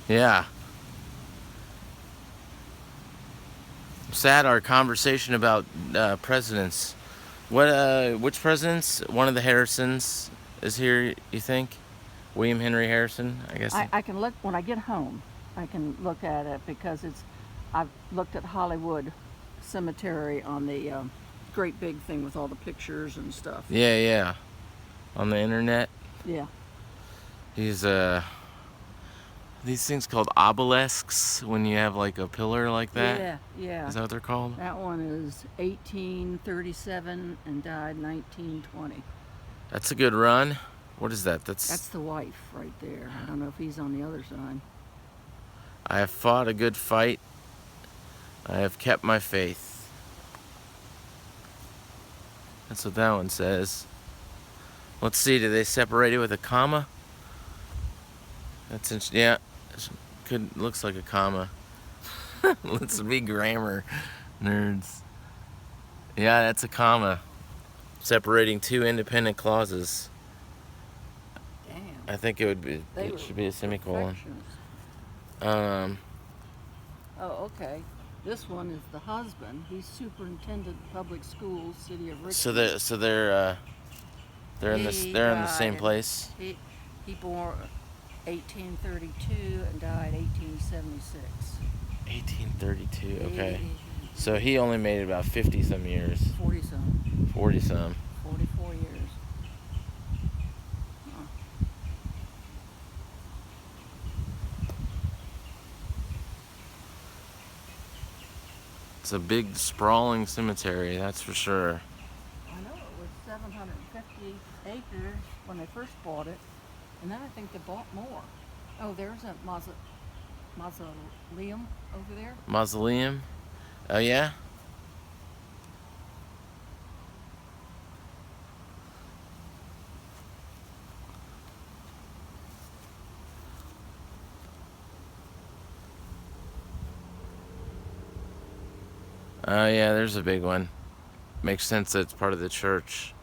Yeah. Sad our conversation about presidents. Which presidents? One of the Harrisons is here, you think? William Henry Harrison, I guess. I can look when I get home. I can look at it because I've looked at Hollywood Cemetery on the great big thing with all the pictures and stuff. Yeah, yeah. On the internet. Yeah. He's these things called obelisks when you have like a pillar like that. Yeah, yeah. Is that what they're called? That one is 1837 and died 1920. That's a good run. What is that? That's the wife right there. I don't know if he's on the other side. I have fought a good fight. I have kept my faith. That's what that one says. Let's see, do they separate it with a comma? That's interesting. Yeah, looks like a comma. Let's be grammar nerds. Yeah, that's a comma. Separating two independent clauses. Damn. I think it should be a semicolon. Oh, okay. This one is the husband. He's superintendent of public schools, city of Richmond. So they're in the same place. He born 1832 and died 1876. 1832. Okay. So he only made it about 50 some years. 40 some. 40 some. 44 years. Huh. It's a big sprawling cemetery, that's for sure. I know it was 750 acres when they first bought it, and then I think they bought more. Oh, there's a mausoleum over there. Mausoleum? Oh yeah? Oh yeah, there's a big one. Makes sense that it's part of the church.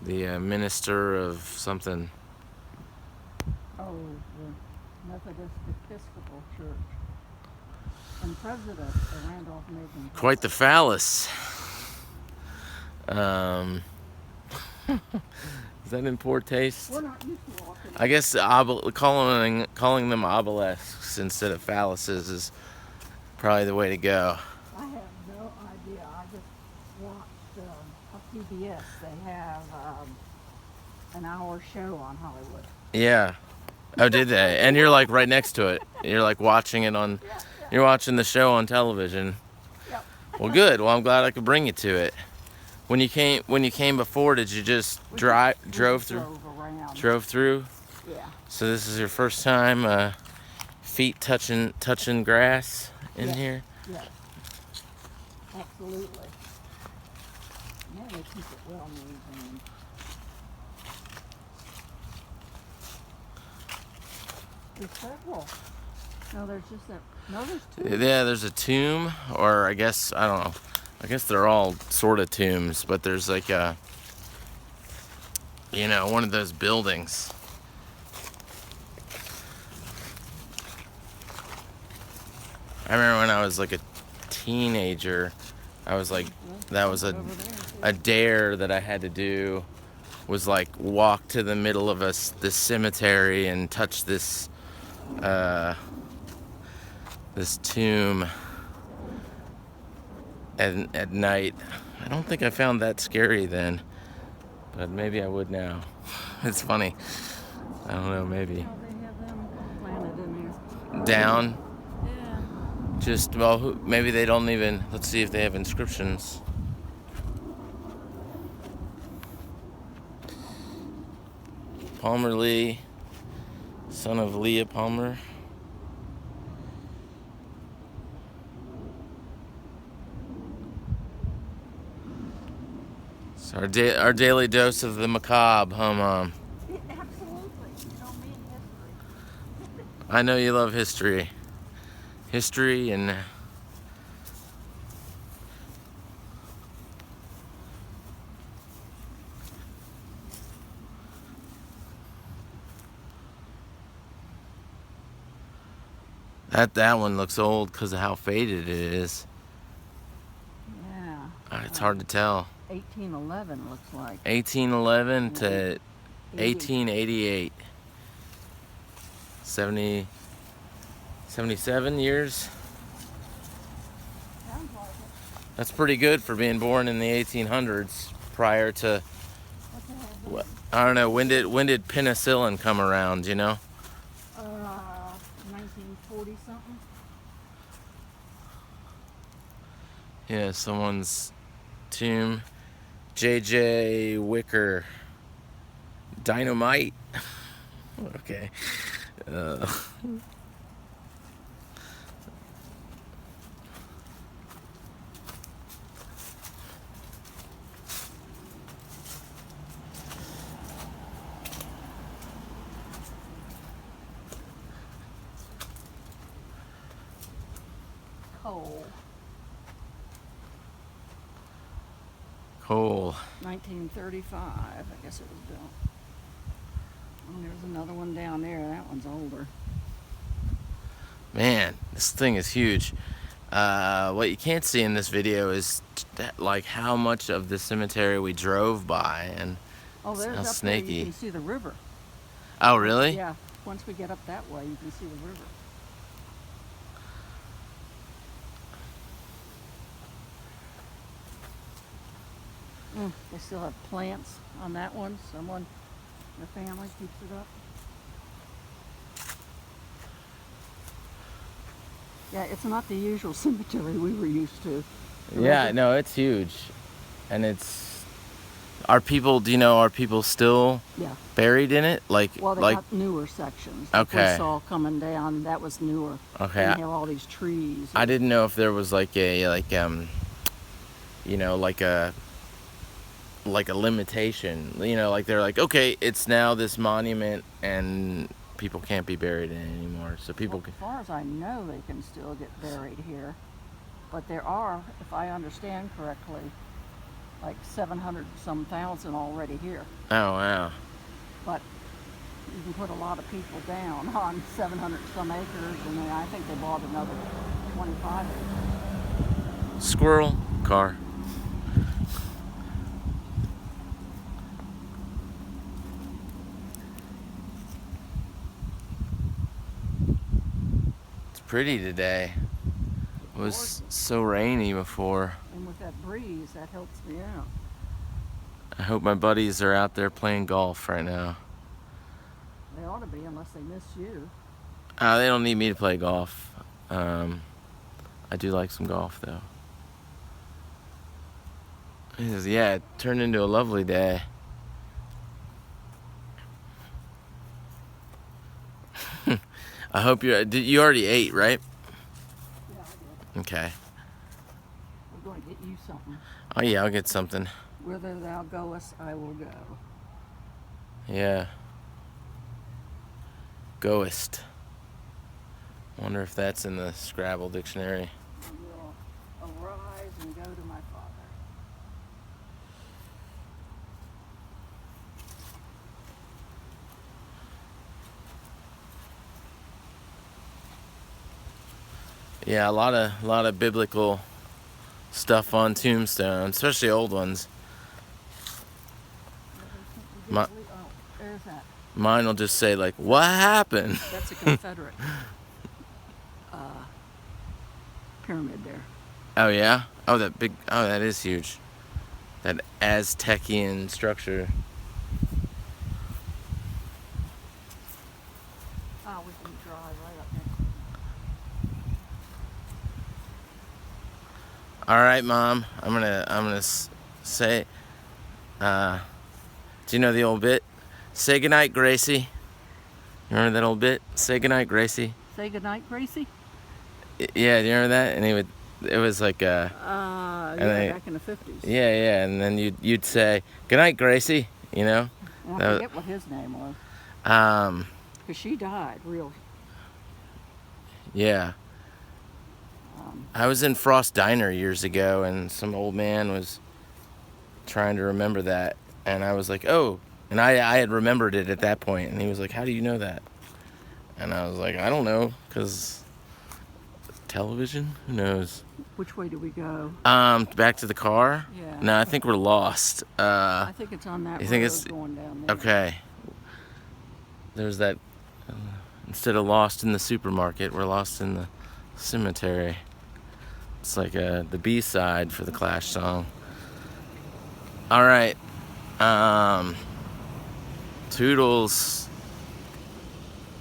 The minister of something. Oh, the Methodist Episcopal Church. And President Randolph Macon. Quite the phallus. Is that in poor taste? We're not used to walking. I guess calling them obelisks instead of phalluses is probably the way to go. I have no idea. I just watched on PBS. They have an hour show on Hollywood. Yeah. Oh, did they? And you're like right next to it. You're like watching it on. Yeah. You're watching the show on television. Yep. Well, good. Well, I'm glad I could bring you to it. When you came before, did you just drove through? Drove through. Yeah. So this is your first time feet touching grass in here. Yes. Absolutely. Man, they keep it well maintained. There's several. No, there's just that. No, there's two. Yeah, there's a tomb, or I guess, I don't know. I guess they're all sort of tombs, but there's like a, one of those buildings. I remember when I was like a teenager, I was like, that was a dare that I had to do, was like walk to the middle of this cemetery and touch this tomb at night. I don't think I found that scary then, but maybe I would now. It's funny. I don't know, maybe. Oh, they have them planted in there. Down? Yeah. Maybe they don't even, let's see if they have inscriptions. Palmer Lee, son of Leah Palmer. So our daily dose of the macabre, huh, Mom? Absolutely. You know me and history. I know you love history. History and... That one looks old because of how faded it is. Yeah. It's hard to tell. 1811 looks like. 1811 to 80. 1888. 77 years. Sounds like it. That's pretty good for being born in the 1800s, prior to, What the hell is I don't know, when did penicillin come around, you know? that? 1940 something. Yeah, someone's tomb. J.J. Wicker. Dynamite. Okay. Coal. Coal. 1935, I guess it was built. Oh, there's another one down there. That one's older. Man, this thing is huge. What you can't see in this video is like how much of the cemetery we drove by, and Oh, there's how up snaky. there you can see the river. Oh, really? Yeah, once we get up that way, you can see the river. They still have plants on that one. Someone, the family keeps it up. Yeah, it's not the usual cemetery we were used to. Yeah, no, it's huge. And are people still Yeah. buried in it? Well, they got newer sections. Like Okay. we saw coming down, that was newer. Okay. And they have all these trees. I didn't know if there was like a limitation. Like they're like, okay, it's now this monument and people can't be buried in it anymore. So people Well, as far as I know, they can still get buried here. But there are, if I understand correctly, like 700 some thousand already here. Oh, wow. But you can put a lot of people down on 700 some acres, and then I think they bought another 25 acres. Squirrel car. It's pretty today. It was so rainy before. And with that breeze, that helps me out. I hope my buddies are out there playing golf right now. They ought to be, unless they miss you. They don't need me to play golf. I do like some golf, though. Yeah, it turned into a lovely day. I hope you already ate, right? Yeah, I did. Okay. We're going to get you something. Oh, yeah, I'll get something. Whither thou goest, I will go. Yeah. Goest. Wonder if that's in the Scrabble dictionary. I will arise and go to my Father. Yeah, a lot of biblical stuff on tombstones, especially old ones. Oh, there's that. Mine will just say like, "What happened?" That's a Confederate pyramid there. Oh yeah. Oh, that is huge. That Aztecian structure. Oh, we can drive right up next. All right, Mom. I'm gonna say. Do you know the old bit? Say goodnight, Gracie. You remember that old bit? Say goodnight, Gracie. Say goodnight, Gracie. Yeah, do you remember that? And it was like Yeah, they- back in the 50s. yeah, and then you'd say goodnight, Gracie. You know. And That I was- forget what his name was. Um. Because she died real. Yeah. I was in Frost Diner years ago, and some old man was trying to remember that, and I was like, oh, and I had remembered it at that point, and he was like, how do you know that? And I was like, I don't know, because television? Who knows? Which way do we go? Back to the car? Yeah. No, I think we're lost. I think it's on that you road think it's going down there. okay? There's that. Instead of lost in the supermarket, we're lost in the cemetery. It's like the B-side for the Clash song. All right. Toodles.